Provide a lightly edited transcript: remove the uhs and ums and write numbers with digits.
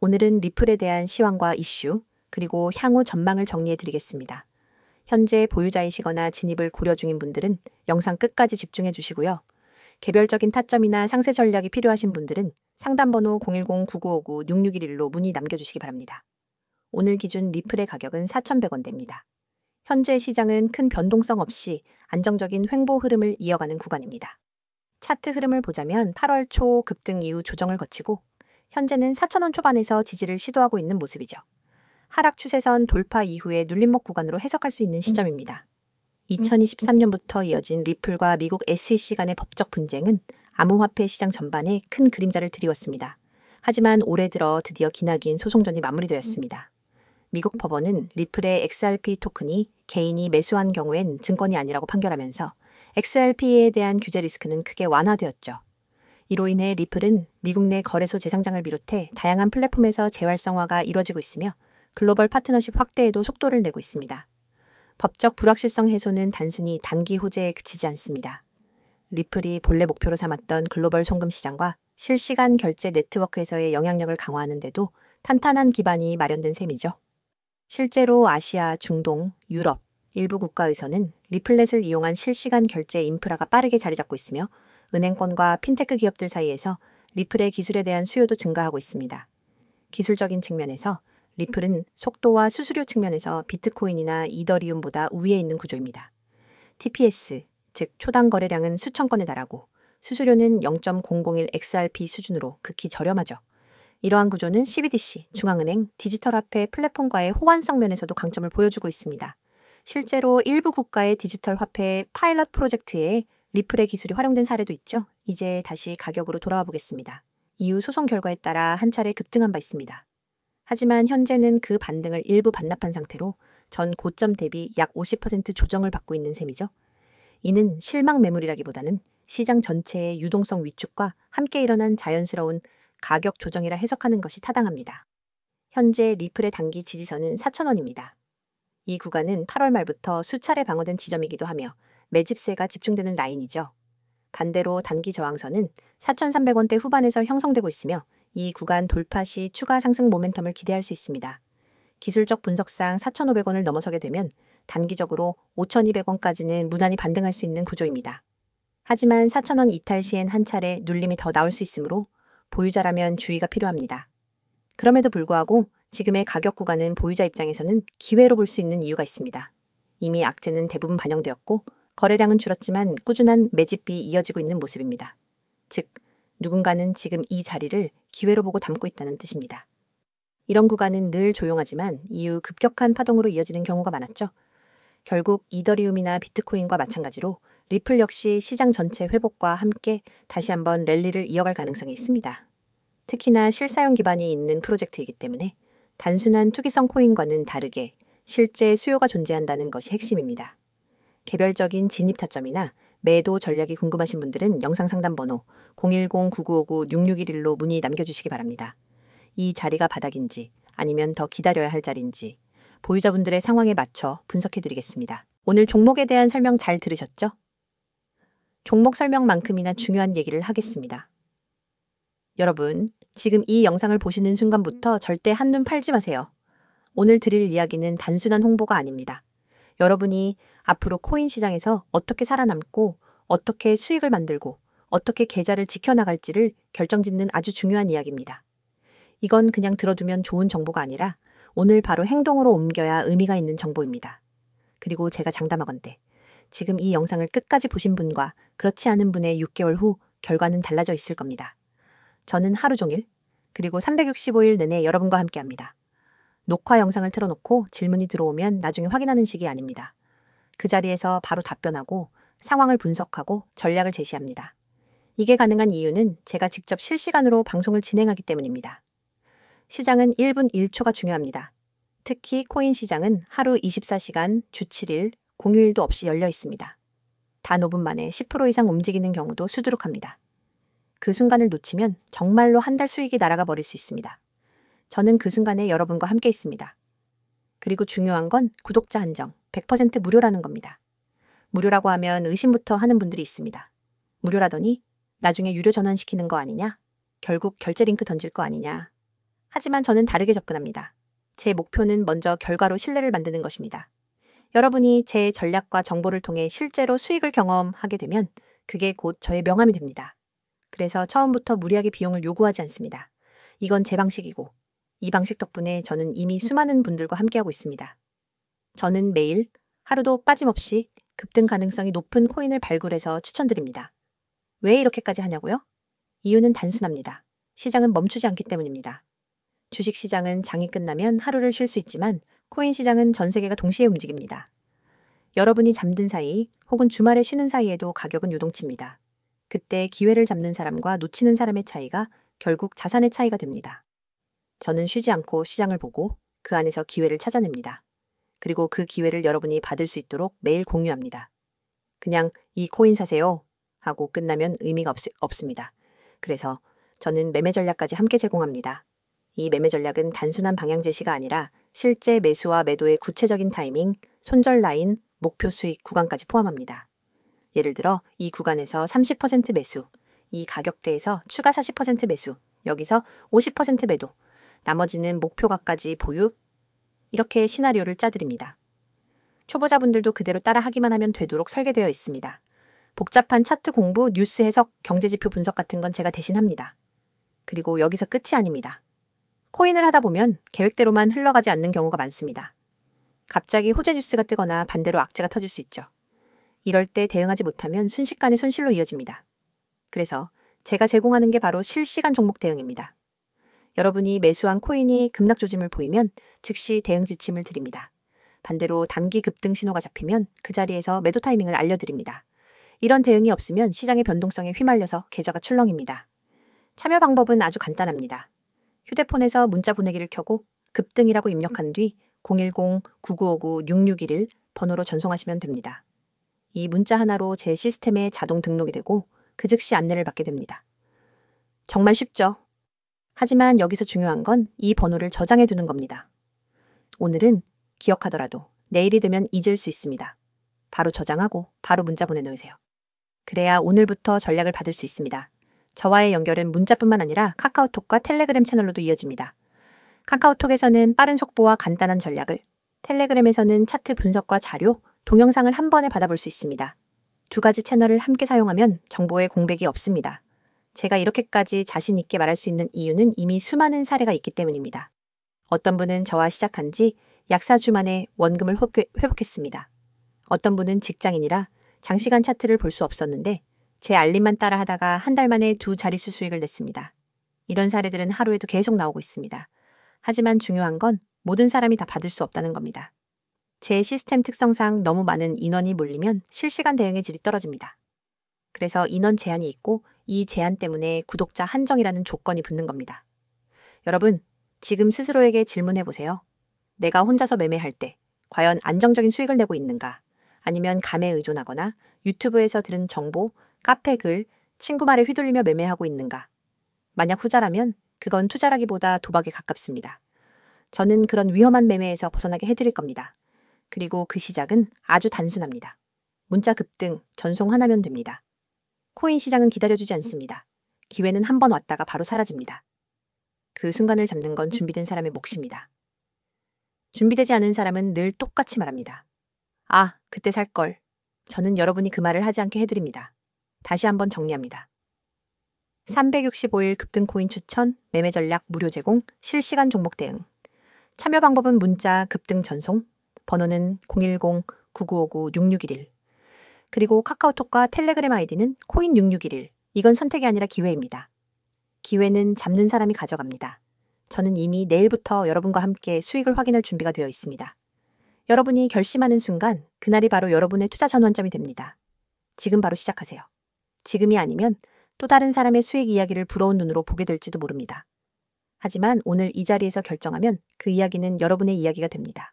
오늘은 리플에 대한 시황과 이슈, 그리고 향후 전망을 정리해 드리겠습니다. 현재 보유자이시거나 진입을 고려 중인 분들은 영상 끝까지 집중해 주시고요. 개별적인 타점이나 상세 전략이 필요하신 분들은 상담번호 010-9959-6611로 문의 남겨주시기 바랍니다. 오늘 기준 리플의 가격은 4,100원대입니다. 현재 시장은 큰 변동성 없이 안정적인 횡보 흐름을 이어가는 구간입니다. 차트 흐름을 보자면 8월 초 급등 이후 조정을 거치고 현재는 4,000원 초반에서 지지를 시도하고 있는 모습이죠. 하락 추세선 돌파 이후에 눌림목 구간으로 해석할 수 있는 시점입니다. 2023년부터 이어진 리플과 미국 SEC 간의 법적 분쟁은 암호화폐 시장 전반에 큰 그림자를 드리웠습니다. 하지만 올해 들어 드디어 기나긴 소송전이 마무리되었습니다. 미국 법원은 리플의 XRP 토큰이 개인이 매수한 경우엔 증권이 아니라고 판결하면서 XRP에 대한 규제 리스크는 크게 완화되었죠. 이로 인해 리플은 미국 내 거래소 재상장을 비롯해 다양한 플랫폼에서 재활성화가 이뤄지고 있으며 글로벌 파트너십 확대에도 속도를 내고 있습니다. 법적 불확실성 해소는 단순히 단기 호재에 그치지 않습니다. 리플이 본래 목표로 삼았던 글로벌 송금 시장과 실시간 결제 네트워크에서의 영향력을 강화하는 데도 탄탄한 기반이 마련된 셈이죠. 실제로 아시아, 중동, 유럽, 일부 국가에서는 리플렛을 이용한 실시간 결제 인프라가 빠르게 자리 잡고 있으며 은행권과 핀테크 기업들 사이에서 리플의 기술에 대한 수요도 증가하고 있습니다. 기술적인 측면에서 리플은 속도와 수수료 측면에서 비트코인이나 이더리움보다 우위에 있는 구조입니다. TPS, 즉 초당 거래량은 수천 건에 달하고 수수료는 0.001 XRP 수준으로 극히 저렴하죠. 이러한 구조는 CBDC, 중앙은행, 디지털화폐 플랫폼과의 호환성 면에서도 강점을 보여주고 있습니다. 실제로 일부 국가의 디지털 화폐 파일럿 프로젝트에 리플의 기술이 활용된 사례도 있죠. 이제 다시 가격으로 돌아와 보겠습니다. 이후 소송 결과에 따라 한 차례 급등한 바 있습니다. 하지만 현재는 그 반등을 일부 반납한 상태로 전 고점 대비 약 50% 조정을 받고 있는 셈이죠. 이는 실망 매물이라기보다는 시장 전체의 유동성 위축과 함께 일어난 자연스러운 가격 조정이라 해석하는 것이 타당합니다. 현재 리플의 단기 지지선은 4,000원입니다. 이 구간은 8월 말부터 수차례 방어된 지점이기도 하며 매집세가 집중되는 라인이죠. 반대로 단기 저항선은 4,300원대 후반에서 형성되고 있으며 이 구간 돌파 시 추가 상승 모멘텀을 기대할 수 있습니다. 기술적 분석상 4,500원을 넘어서게 되면 단기적으로 5,200원까지는 무난히 반등할 수 있는 구조입니다. 하지만 4,000원 이탈 시엔 한 차례 눌림이 더 나올 수 있으므로 보유자라면 주의가 필요합니다. 그럼에도 불구하고 지금의 가격 구간은 보유자 입장에서는 기회로 볼 수 있는 이유가 있습니다. 이미 악재는 대부분 반영되었고 거래량은 줄었지만 꾸준한 매집이 이어지고 있는 모습입니다. 즉, 누군가는 지금 이 자리를 기회로 보고 담고 있다는 뜻입니다. 이런 구간은 늘 조용하지만 이후 급격한 파동으로 이어지는 경우가 많았죠. 결국 이더리움이나 비트코인과 마찬가지로 리플 역시 시장 전체 회복과 함께 다시 한번 랠리를 이어갈 가능성이 있습니다. 특히나 실사용 기반이 있는 프로젝트이기 때문에 단순한 투기성 코인과는 다르게 실제 수요가 존재한다는 것이 핵심입니다. 개별적인 진입 타점이나 매도 전략이 궁금하신 분들은 영상 상담 번호 010-9959-6611로 문의 남겨주시기 바랍니다. 이 자리가 바닥인지 아니면 더 기다려야 할 자리인지 보유자분들의 상황에 맞춰 분석해드리겠습니다. 오늘 종목에 대한 설명 잘 들으셨죠? 종목 설명만큼이나 중요한 얘기를 하겠습니다. 여러분, 지금 이 영상을 보시는 순간부터 절대 한눈 팔지 마세요. 오늘 드릴 이야기는 단순한 홍보가 아닙니다. 여러분이 앞으로 코인 시장에서 어떻게 살아남고 어떻게 수익을 만들고 어떻게 계좌를 지켜나갈지를 결정짓는 아주 중요한 이야기입니다. 이건 그냥 들어두면 좋은 정보가 아니라 오늘 바로 행동으로 옮겨야 의미가 있는 정보입니다. 그리고 제가 장담하건대 지금 이 영상을 끝까지 보신 분과 그렇지 않은 분의 6개월 후 결과는 달라져 있을 겁니다. 저는 하루 종일 그리고 365일 내내 여러분과 함께합니다. 녹화 영상을 틀어놓고 질문이 들어오면 나중에 확인하는 식이 아닙니다. 그 자리에서 바로 답변하고 상황을 분석하고 전략을 제시합니다. 이게 가능한 이유는 제가 직접 실시간으로 방송을 진행하기 때문입니다. 시장은 1분 1초가 중요합니다. 특히 코인 시장은 하루 24시간, 주 7일, 공휴일도 없이 열려 있습니다. 단 5분 만에 10% 이상 움직이는 경우도 수두룩합니다. 그 순간을 놓치면 정말로 한 달 수익이 날아가 버릴 수 있습니다. 저는 그 순간에 여러분과 함께 있습니다. 그리고 중요한 건 구독자 한정, 100% 무료라는 겁니다. 무료라고 하면 의심부터 하는 분들이 있습니다. 무료라더니 나중에 유료 전환시키는 거 아니냐? 결국 결제 링크 던질 거 아니냐? 하지만 저는 다르게 접근합니다. 제 목표는 먼저 결과로 신뢰를 만드는 것입니다. 여러분이 제 전략과 정보를 통해 실제로 수익을 경험하게 되면 그게 곧 저의 명함이 됩니다. 그래서 처음부터 무리하게 비용을 요구하지 않습니다. 이건 제 방식이고 이 방식 덕분에 저는 이미 수많은 분들과 함께하고 있습니다. 저는 매일 하루도 빠짐없이 급등 가능성이 높은 코인을 발굴해서 추천드립니다. 왜 이렇게까지 하냐고요? 이유는 단순합니다. 시장은 멈추지 않기 때문입니다. 주식 시장은 장이 끝나면 하루를 쉴 수 있지만 코인 시장은 전 세계가 동시에 움직입니다. 여러분이 잠든 사이 혹은 주말에 쉬는 사이에도 가격은 요동칩니다. 그때 기회를 잡는 사람과 놓치는 사람의 차이가 결국 자산의 차이가 됩니다. 저는 쉬지 않고 시장을 보고 그 안에서 기회를 찾아냅니다. 그리고 그 기회를 여러분이 받을 수 있도록 매일 공유합니다. 그냥 이 코인 사세요 하고 끝나면 의미가 없습니다. 그래서 저는 매매 전략까지 함께 제공합니다. 이 매매 전략은 단순한 방향 제시가 아니라 실제 매수와 매도의 구체적인 타이밍, 손절 라인, 목표 수익 구간까지 포함합니다. 예를 들어 이 구간에서 30% 매수, 이 가격대에서 추가 40% 매수, 여기서 50% 매도, 나머지는 목표가까지 보유, 이렇게 시나리오를 짜드립니다. 초보자분들도 그대로 따라하기만 하면 되도록 설계되어 있습니다. 복잡한 차트 공부, 뉴스 해석, 경제지표 분석 같은 건 제가 대신 합니다. 그리고 여기서 끝이 아닙니다. 코인을 하다 보면 계획대로만 흘러가지 않는 경우가 많습니다. 갑자기 호재 뉴스가 뜨거나 반대로 악재가 터질 수 있죠. 이럴 때 대응하지 못하면 순식간에 손실로 이어집니다. 그래서 제가 제공하는 게 바로 실시간 종목 대응입니다. 여러분이 매수한 코인이 급락 조짐을 보이면 즉시 대응 지침을 드립니다. 반대로 단기 급등 신호가 잡히면 그 자리에서 매도 타이밍을 알려드립니다. 이런 대응이 없으면 시장의 변동성에 휘말려서 계좌가 출렁입니다. 참여 방법은 아주 간단합니다. 휴대폰에서 문자 보내기를 켜고 급등이라고 입력한 뒤 010-9959-6611 번호로 전송하시면 됩니다. 이 문자 하나로 제 시스템에 자동 등록이 되고 그 즉시 안내를 받게 됩니다. 정말 쉽죠? 하지만 여기서 중요한 건 이 번호를 저장해 두는 겁니다. 오늘은 기억하더라도 내일이 되면 잊을 수 있습니다. 바로 저장하고 바로 문자 보내놓으세요. 그래야 오늘부터 전략을 받을 수 있습니다. 저와의 연결은 문자뿐만 아니라 카카오톡과 텔레그램 채널로도 이어집니다. 카카오톡에서는 빠른 속보와 간단한 전략을, 텔레그램에서는 차트 분석과 자료, 동영상을 한 번에 받아볼 수 있습니다. 두 가지 채널을 함께 사용하면 정보의 공백이 없습니다. 제가 이렇게까지 자신 있게 말할 수 있는 이유는 이미 수많은 사례가 있기 때문입니다. 어떤 분은 저와 시작한 지 약 4주 만에 원금을 회복했습니다. 어떤 분은 직장인이라 장시간 차트를 볼 수 없었는데 제 알림만 따라 하다가 한 달 만에 2자릿수 수익을 냈습니다. 이런 사례들은 하루에도 계속 나오고 있습니다. 하지만 중요한 건 모든 사람이 다 받을 수 없다는 겁니다. 제 시스템 특성상 너무 많은 인원이 몰리면 실시간 대응의 질이 떨어집니다. 그래서 인원 제한이 있고 이 제한 때문에 구독자 한정이라는 조건이 붙는 겁니다. 여러분, 지금 스스로에게 질문해 보세요. 내가 혼자서 매매할 때 과연 안정적인 수익을 내고 있는가? 아니면 감에 의존하거나 유튜브에서 들은 정보, 카페 글, 친구 말에 휘둘리며 매매하고 있는가? 만약 후자라면 그건 투자라기보다 도박에 가깝습니다. 저는 그런 위험한 매매에서 벗어나게 해드릴 겁니다. 그리고 그 시작은 아주 단순합니다. 문자 급등, 전송 하나면 됩니다. 코인 시장은 기다려주지 않습니다. 기회는 한 번 왔다가 바로 사라집니다. 그 순간을 잡는 건 준비된 사람의 몫입니다. 준비되지 않은 사람은 늘 똑같이 말합니다. 아, 그때 살걸. 저는 여러분이 그 말을 하지 않게 해드립니다. 다시 한번 정리합니다. 365일 급등 코인 추천, 매매 전략 무료 제공, 실시간 종목 대응. 참여 방법은 문자 급등 전송, 번호는 010-9959-6611. 그리고 카카오톡과 텔레그램 아이디는 코인6611. 이건 선택이 아니라 기회입니다. 기회는 잡는 사람이 가져갑니다. 저는 이미 내일부터 여러분과 함께 수익을 확인할 준비가 되어 있습니다. 여러분이 결심하는 순간 그날이 바로 여러분의 투자 전환점이 됩니다. 지금 바로 시작하세요. 지금이 아니면 또 다른 사람의 수익 이야기를 부러운 눈으로 보게 될지도 모릅니다. 하지만 오늘 이 자리에서 결정하면 그 이야기는 여러분의 이야기가 됩니다.